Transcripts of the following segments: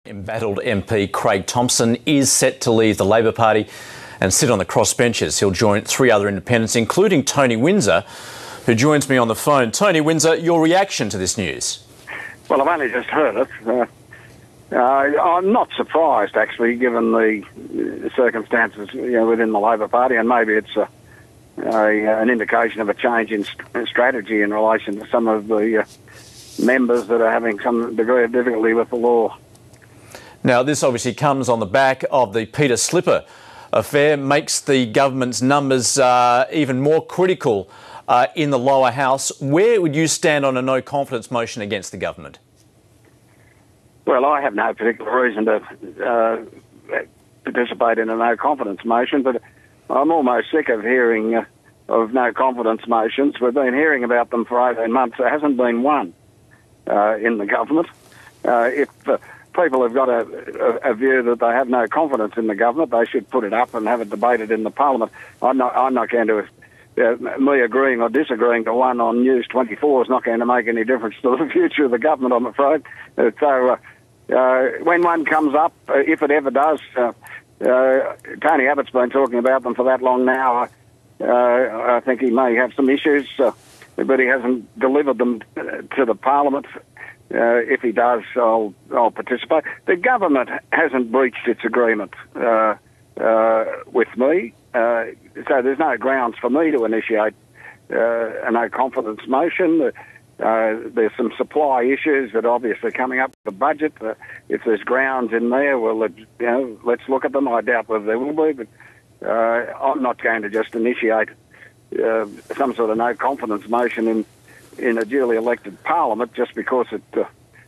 Embattled MP Craig Thomson is set to leave the Labor Party and sit on the crossbenches. He'll join three other independents, including Tony Windsor, who joins me on the phone. Tony Windsor, your reaction to this news? Well, I've only just heard it. I'm not surprised, actually, given the circumstances within the Labor Party, and maybe it's an indication of a change in strategy in relation to some of the members that are having some degree of difficulty with the law. Now, this obviously comes on the back of the Peter Slipper affair, makes the government's numbers even more critical in the lower house. Where would you stand on a no-confidence motion against the government? Well, I have no particular reason to participate in a no-confidence motion, but I'm almost sick of hearing of no-confidence motions. We've been hearing about them for 18 months. There hasn't been one in the government. If people have got a view that they have no confidence in the government, they should put it up and have it debated in the Parliament. I'm not going to... me agreeing or disagreeing to one on News 24 is not going to make any difference to the future of the government, I'm afraid. So when one comes up, if it ever does, Tony Abbott's been talking about them for that long now. I think he may have some issues, but he hasn't delivered them to the Parliament. If he does, I'll participate. The government hasn't breached its agreement with me, so there's no grounds for me to initiate a no-confidence motion. There's some supply issues that are obviously coming up with the budget. If there's grounds in there, well, let's look at them. I doubt whether there will be, but I'm not going to just initiate some sort of no-confidence motion in a duly elected Parliament just because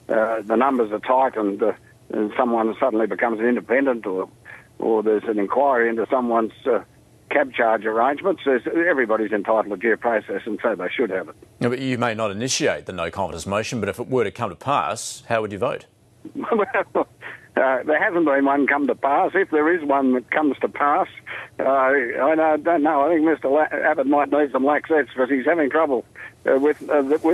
the numbers are tight and someone suddenly becomes an independent or there's an inquiry into someone's cab charge arrangements. Everybody's entitled to due process, and so they should have it. No, but you may not initiate the no-confidence motion, but if it were to come to pass, how would you vote? Well, there hasn't been one come to pass. If there is one that comes to pass, I don't know. I think Mr. Abbott might need some laxets because he's having trouble with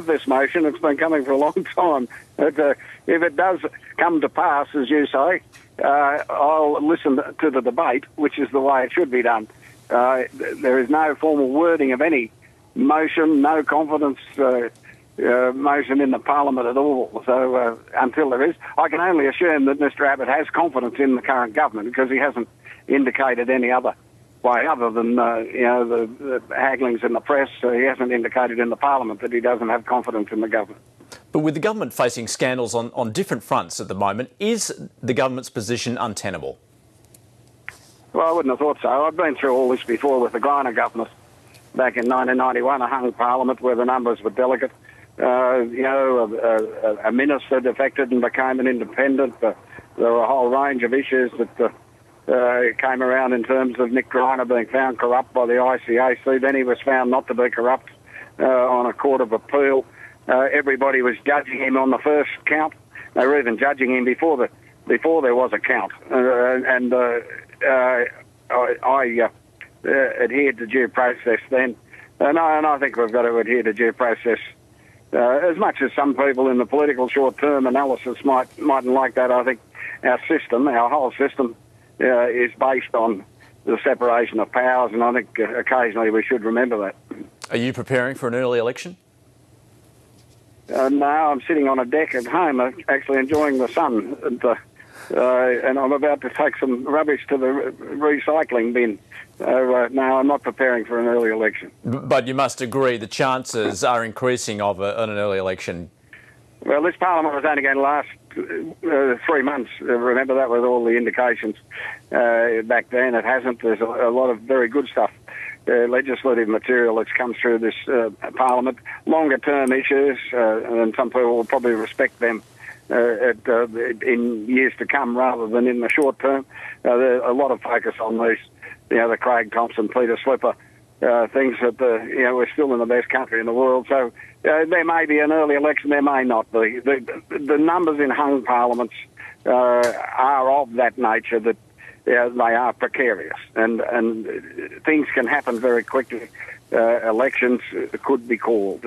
this motion. It's been coming for a long time. But, if it does come to pass, as you say, I'll listen to the debate, which is the way it should be done. There is no formal wording of any motion, no confidence motion in the Parliament at all. So until there is, I can only assume that Mr. Abbott has confidence in the current government because he hasn't indicated any other way other than the hagglings in the press. He hasn't indicated in the Parliament that he doesn't have confidence in the government. But with the government facing scandals on different fronts at the moment, is the government's position untenable? Well, I wouldn't have thought so. I've been through all this before with the Greiner government. Back in 1991, a hung Parliament where the numbers were delicate. A minister defected and became an independent. There were a whole range of issues that came around in terms of Nick Greiner being found corrupt by the ICAC. Then he was found not to be corrupt on a court of appeal. Everybody was judging him on the first count. They were even judging him before there was a count. I adhered to due process then. And I think we've got to adhere to due process as much as some people in the political short-term analysis mightn't like that. I think our whole system, is based on the separation of powers, and I think occasionally we should remember that. Are you preparing for an early election? No, I'm sitting on a deck at home, actually enjoying the sun, and I'm about to take some rubbish to the recycling bin. So, no, I'm not preparing for an early election. But you must agree the chances are increasing of an early election. Well, this Parliament was only going to last 3 months. Remember, that was all the indications back then. It hasn't. There's a lot of very good stuff, legislative material that's come through this Parliament. Longer-term issues, and some people will probably respect them in years to come rather than in the short term. There's a lot of focus on these, the Craig Thomson, Peter Slipper things that we're still in the best country in the world. So there may be an early election, there may not be. The numbers in hung parliaments are of that nature that they are precarious, and things can happen very quickly. Elections could be called.